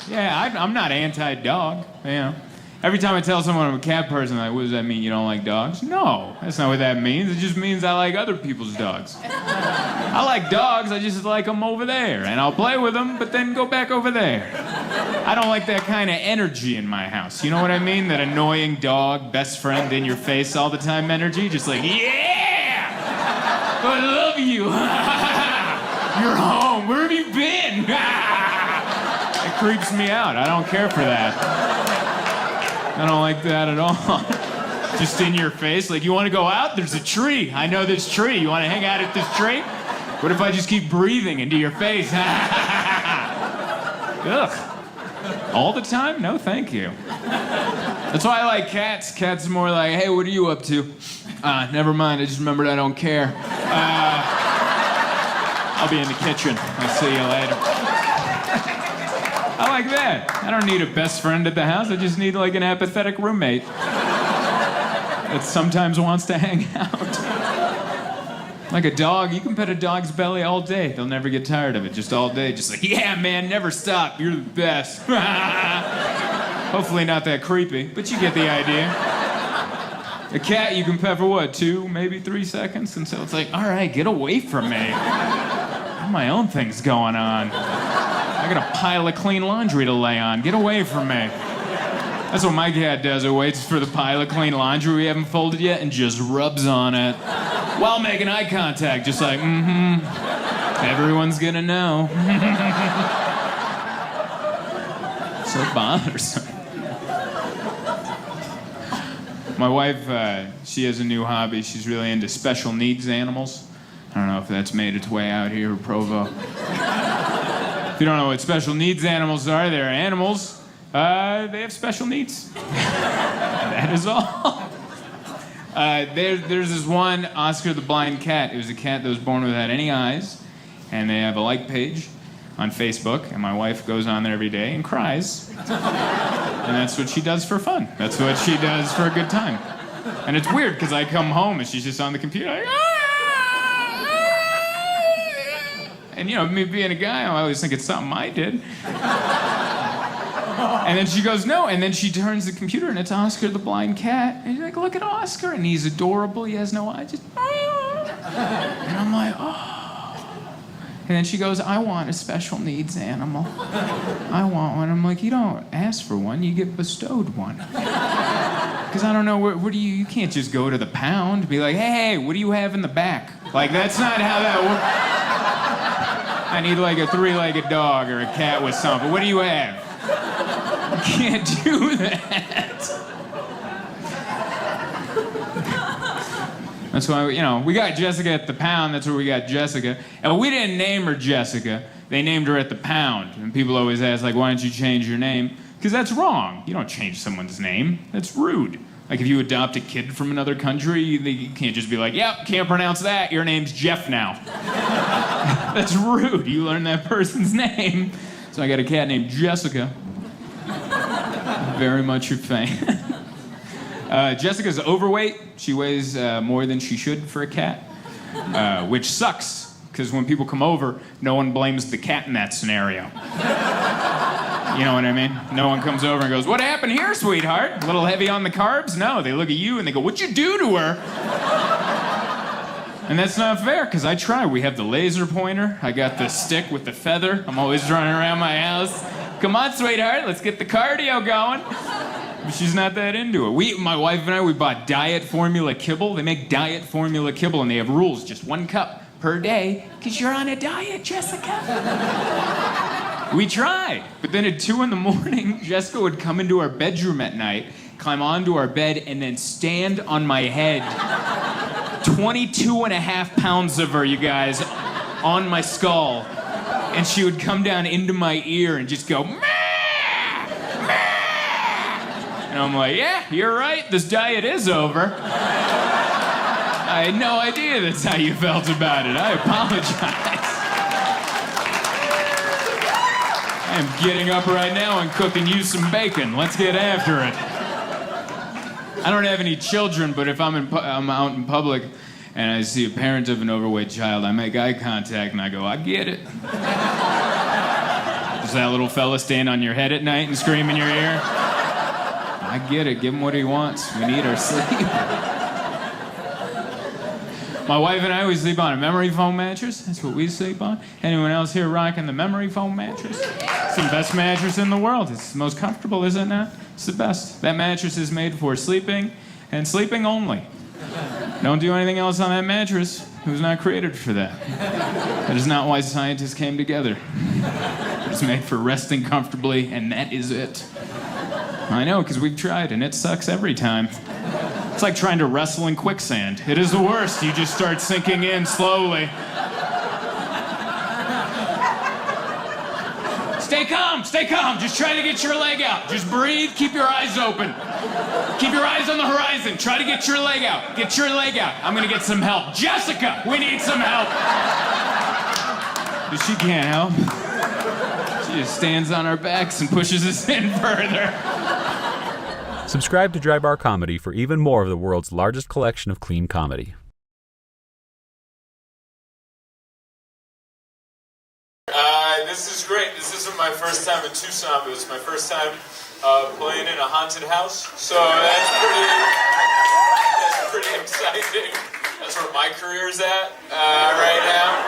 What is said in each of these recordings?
Yeah, I'm not anti-dog, you know. Every time I tell someone I'm a cat person, like, what does that mean, you don't like dogs? No, that's not what that means. It just means I like other people's dogs. I like dogs, I just like them over there. And I'll play with them, but then go back over there. I don't like that kind of energy in my house. You know what I mean? That annoying dog, best friend in your face all the time energy. Just like, yeah! I love you. You're home. Where have you been? It creeps me out. I don't care for that. I don't like that at all. Just in your face, like, you want to go out? There's a tree. I know this tree. You want to hang out at this tree? What if I just keep breathing into your face? Ugh. All the time? No, thank you. That's why I like cats. Cats are more like, hey, what are you up to? Never mind. I just remembered I don't care. I'll be in the kitchen. I'll see you later. I like that. I don't need a best friend at the house. I just need, like, an apathetic roommate that sometimes wants to hang out. Like a dog, you can pet a dog's belly all day. They'll never get tired of it, just all day. Just like, yeah, man, never stop. You're the best. Hopefully not that creepy, but you get the idea. A cat you can pet for what, 2, maybe 3 seconds? And so it's like, all right, get away from me. I have my own things going on. I got a pile of clean laundry to lay on. Get away from me. That's what my cat does. It waits for the pile of clean laundry we haven't folded yet and just rubs on it while making eye contact. Just like, everyone's gonna know. So bothersome. My wife, she has a new hobby. She's really into special needs animals. I don't know if that's made its way out here in Provo. If you don't know what special needs animals are, they're animals. They have special needs. That is all. There's this one, Oscar the Blind Cat. It was a cat that was born without any eyes. And they have a like page on Facebook. And my wife goes on there every day and cries. And that's what she does for fun. That's what she does for a good time. And it's weird, because I come home and she's just on the computer like, and, you know, me being a guy, I always think it's something I did. And then she goes, no. And then she turns the computer, and it's Oscar the Blind Cat. And you're like, look at Oscar. And he's adorable. He has no eyes. Just, and I'm like, oh. And then she goes, I want a special needs animal. I want one. I'm like, you don't ask for one. You get bestowed one. Because I don't know, where do you can't just go to the pound and be like, hey, what do you have in the back? Like, that's not how that works. I need like a 3-legged dog or a cat with something. What do you have? You can't do that. That's why, you know, we got Jessica at the pound. That's where we got Jessica. And we didn't name her Jessica. They named her at the pound. And people always ask, like, why don't you change your name? Because that's wrong. You don't change someone's name. That's rude. Like, if you adopt a kid from another country, you can't just be like, yep, can't pronounce that. Your name's Jeff now. That's rude. You learn that person's name. So I got a cat named Jessica. Very much a fan. Jessica's overweight. She weighs more than she should for a cat, which sucks, because when people come over, no one blames the cat in that scenario. You know what I mean? No one comes over and goes, what happened here, sweetheart? A little heavy on the carbs? No, they look at you and they go, what'd you do to her? And that's not fair, because I try. We have the laser pointer. I got the stick with the feather. I'm always running around my house. Come on, sweetheart, let's get the cardio going. But she's not that into it. My wife and I, we bought diet formula kibble. They make diet formula kibble, and they have rules. Just 1 cup per day, because you're on a diet, Jessica. We tried, but then at 2 a.m, Jessica would come into our bedroom at night, climb onto our bed, and then stand on my head. 22.5 pounds of her, you guys, on my skull. And she would come down into my ear and just go, meh, meh. And I'm like, yeah, you're right, this diet is over. I had no idea that's how you felt about it. I apologize. I am getting up right now and cooking you some bacon. Let's get after it. I don't have any children, but if I'm out in public and I see a parent of an overweight child, I make eye contact and I go, I get it. Does that little fella stand on your head at night and scream in your ear? I get it. Give him what he wants. We need our sleep. My wife and I, we sleep on a memory foam mattress. That's what we sleep on. Anyone else here rocking the memory foam mattress? It's the best mattress in the world. It's the most comfortable, is it not? It's the best. That mattress is made for sleeping and sleeping only. Don't do anything else on that mattress. It was not created for that. That is not why scientists came together. It's made for resting comfortably, and that is it. I know, because we've tried, and it sucks every time. It's like trying to wrestle in quicksand. It is the worst. You just start sinking in slowly. Stay calm, stay calm. Just try to get your leg out. Just breathe, keep your eyes open. Keep your eyes on the horizon. Try to get your leg out. Get your leg out. I'm gonna get some help. Jessica, we need some help. But she can't help. She just stands on our backs and pushes us in further. Subscribe to Dry Bar Comedy for even more of the world's largest collection of clean comedy. This is great. This isn't my first time in Tucson, but it's my first time playing in a haunted house. So that's pretty exciting. That's where my career's at right now.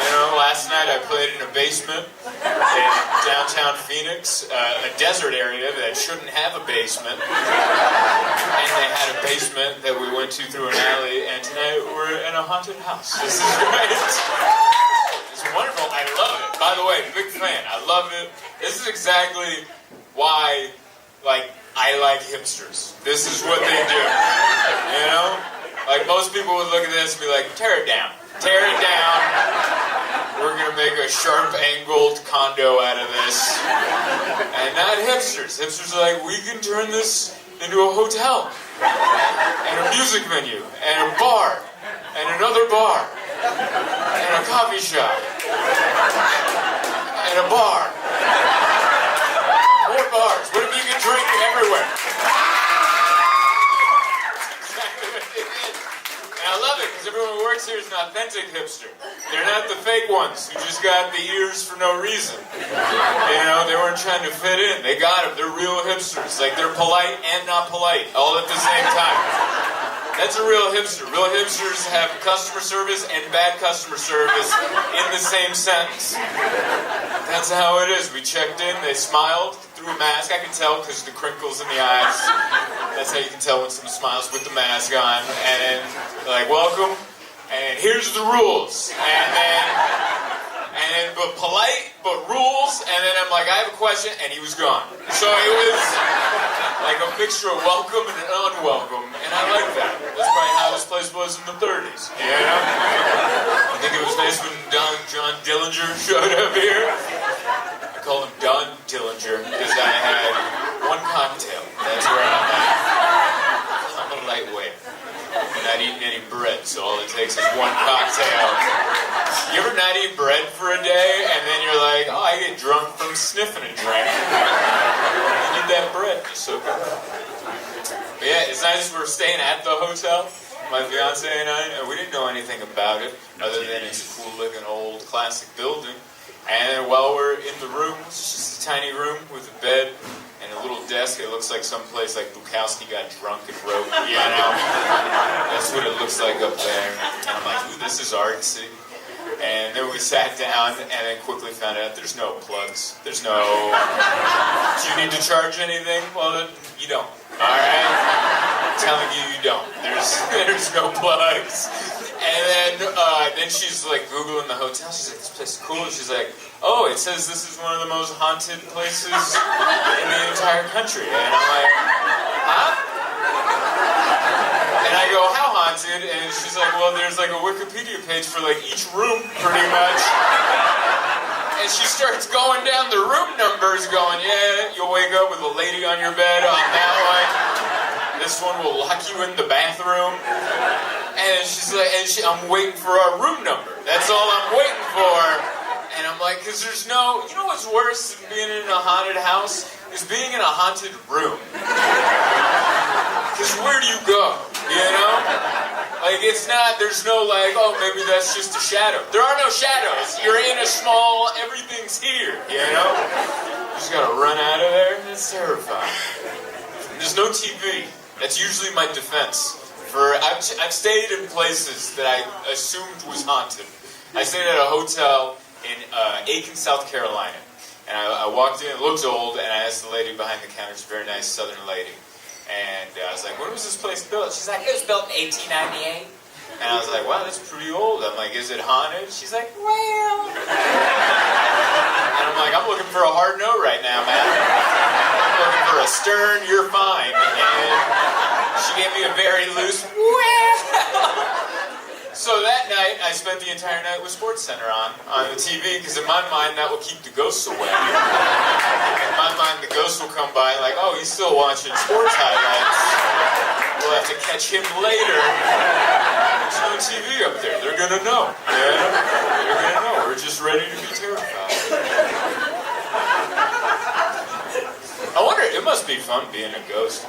You know, last night I played in a basement in downtown Phoenix, a desert area that shouldn't have a basement. And they had a basement that we went to through an alley, and tonight we're in a haunted house. This is great. It's wonderful. I love it. By the way, big fan. I love it. This is exactly why, I like hipsters. This is what they do. You know? Like, most people would look at this and be like, tear it down. Tear it down. We're going to make a sharp-angled condo out of this. And not hipsters. Hipsters are like, we can turn this into a hotel. And a music venue. And a bar. And another bar. And a coffee shop. And a bar. More bars. What if you can drink everywhere? Exactly what they did. And I love it, because everyone who works here is an authentic hipster. They're not the fake ones who just got the ears for no reason. You know, they weren't trying to fit in. They got them. They're real hipsters. Like, they're polite and not polite, all at the same time. That's a real hipster. Real hipsters have customer service and bad customer service in the same sentence. That's how it is. We checked in, they smiled through a mask. I could tell because the crinkles in the eyes. That's how you can tell when someone smiles with the mask on. And then they're like, welcome, and here's the rules. But polite, but rules, and then I'm like, I have a question, and he was gone. So it was like a mixture of welcome and unwelcome, and I like that. That's probably how this place was in the 30s, you know? I think it was nice when John Dillinger showed up here. I called him Don Dillinger because I had one cocktail. That's where I'm at. I'm a lightweight. I'm not eating any bread, so all it takes is one cocktail. You ever not eat bread for a day, and then you're like, oh, I get drunk from sniffing a drink. You need that bread. It's so good. But yeah, it's nice we're staying at the hotel, my fiance and I. We didn't know anything about it, other than it's a cool-looking old classic building. And while we're in the room, it's just a tiny room with a bed and a little desk. It looks like someplace like Bukowski got drunk and wrote, you know? That's what it looks like up there. And I'm like, ooh, this is artsy. And then we sat down and then quickly found out there's no plugs. There's no... Do you need to charge anything? Well, you don't. All right? I'm telling you, you don't. There's no plugs. And then she's like Googling the hotel. She's like, this place is cool. And she's like, oh, it says this is one of the most haunted places in the entire country. And I'm like, huh? And I go, how haunted? And she's like, well, there's like a Wikipedia page for like each room, pretty much. And she starts going down the room numbers, going, yeah, you'll wake up with a lady on your bed on that one. This one will lock you in the bathroom. And she's like, I'm waiting for our room number. That's all I'm waiting for. And I'm like, because there's no, you know what's worse than being in a haunted house? Is being in a haunted room. Because where do you go? You know? Like, it's not, there's no like, oh, maybe that's just a shadow. There are no shadows. You're in a small, everything's here, you know? You just gotta run out of there. It's terrifying. And there's no TV. That's usually my defense. I've stayed in places that I assumed was haunted. I stayed at a hotel in Aiken, South Carolina. And I walked in, it looked old, and I asked the lady behind the counter, she's a very nice southern lady. And I was like, when was this place built? She's like, it was built in 1898. And I was like, wow, that's pretty old. I'm like, is it haunted? She's like, well. And I'm like, I'm looking for a hard no right now, man. I'm looking for a stern, you're fine. And she gave me a very loose, well. So that night, I spent the entire night with SportsCenter on the TV, because in my mind, that will keep the ghosts away. In my mind, the ghosts will come by like, oh, he's still watching sports highlights. We'll have to catch him later. There's no TV up there. They're gonna know. Yeah? They're gonna know. We're just ready to be terrified. I wonder, it must be fun being a ghost.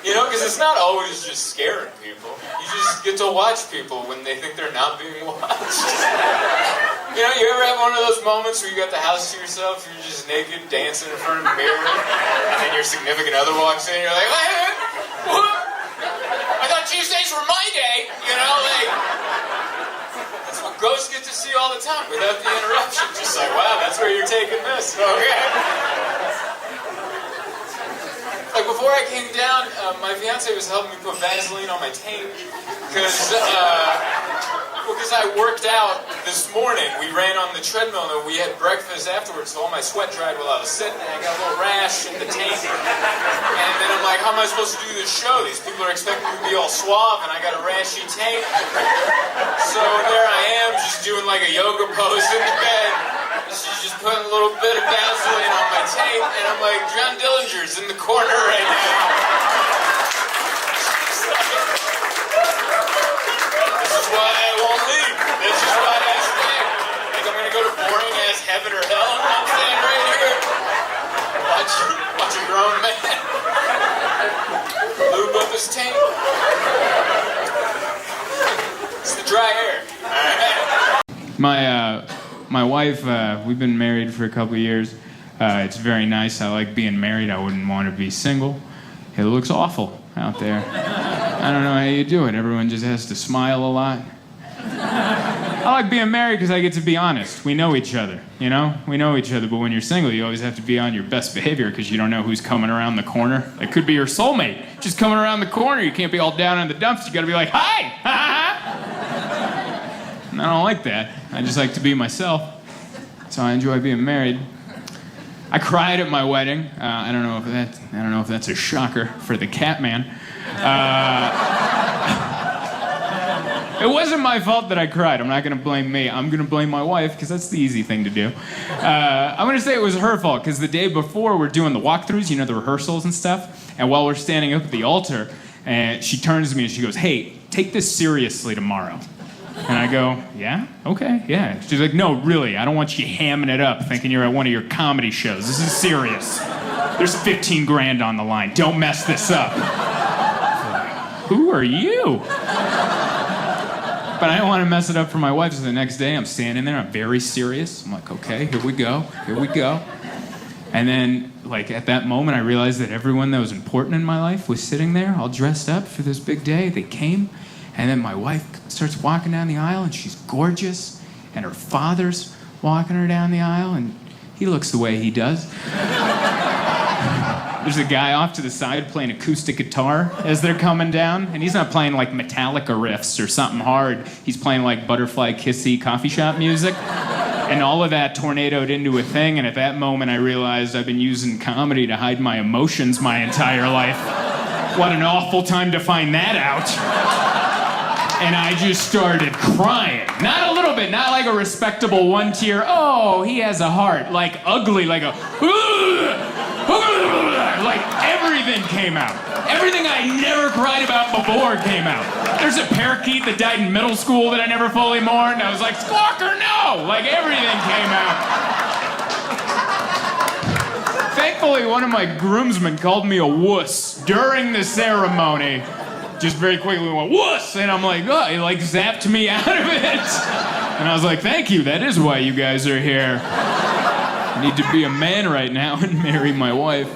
You know, because it's not always just scaring people. You just get to watch people when they think they're not being watched. You know, you ever have one of those moments where you got the house to yourself, you're just naked, dancing in front of a mirror, and then your significant other walks in, and you're like, hey, what? I thought Tuesdays were my day, you know, like, that's what ghosts get to see all the time without the interruption. Just like, wow, that's where you're taking this, okay. Like, before I came down, my fiance was helping me put Vaseline on my taint, because I worked out this morning. We ran on the treadmill, and we had breakfast afterwards, so all my sweat dried while I was sitting, and I got a little rash in the taint. And then I'm like, how am I supposed to do this show? These people are expecting me to be all suave, and I got a rashy taint. So there I am, just doing like a yoga pose in the bed. She's just putting a little bit of Vaseline on my taint, and I'm like, John Dillinger's in the corner right now. This is why I won't leave. This is why I stay. Like I'm gonna go to boring ass heaven or hell, and I'm staying right here. Watch a grown man lube up his taint. It's the dry air. Alright. My wife, we've been married for a couple of years. It's very nice. I like being married. I wouldn't want to be single. It looks awful out there. I don't know how you do it. Everyone just has to smile a lot. I like being married because I get to be honest. We know each other, you know? We know each other, but when you're single, you always have to be on your best behavior because you don't know who's coming around the corner. It could be your soulmate just coming around the corner. You can't be all down in the dumps. You gotta be like, hi! And I don't like that. I just like to be myself. So I enjoy being married. I cried at my wedding. I don't know if that's a shocker for the cat man. It wasn't my fault that I cried. I'm not going to blame me. I'm going to blame my wife because that's the easy thing to do. I'm going to say it was her fault because the day before we're doing the walkthroughs, you know, the rehearsals and stuff. And while we're standing up at the altar, she turns to me and she goes, "Hey, take this seriously tomorrow." And I go, yeah? Okay, yeah. She's like, no, really, I don't want you hamming it up thinking you're at one of your comedy shows. This is serious. There's 15 grand on the line. Don't mess this up. Who are you? But I don't want to mess it up for my wife, so the next day I'm standing there, I'm very serious. I'm like, okay, here we go. And then, like, at that moment, I realized that everyone that was important in my life was sitting there, all dressed up for this big day. They came. And then my wife starts walking down the aisle, and she's gorgeous. And her father's walking her down the aisle, and he looks the way he does. There's a guy off to the side playing acoustic guitar as they're coming down. And he's not playing, like, Metallica riffs or something hard. He's playing, like, Butterfly Kissy coffee shop music. And all of that tornadoed into a thing. And at that moment, I realized I've been using comedy to hide my emotions my entire life. What an awful time to find that out. And I just started crying. Not a little bit, not like a respectable one tear, oh, he has a heart. Like ugly, like a, like everything came out. Everything I never cried about before came out. There's a parakeet that died in middle school that I never fully mourned. I was like, squawker, no! Like everything came out. Thankfully, one of my groomsmen called me a wuss during the ceremony. just very quickly went, wuss! And I'm like, oh, he like zapped me out of it. And I was like, thank you, that is why you guys are here. I need to be a man right now and marry my wife.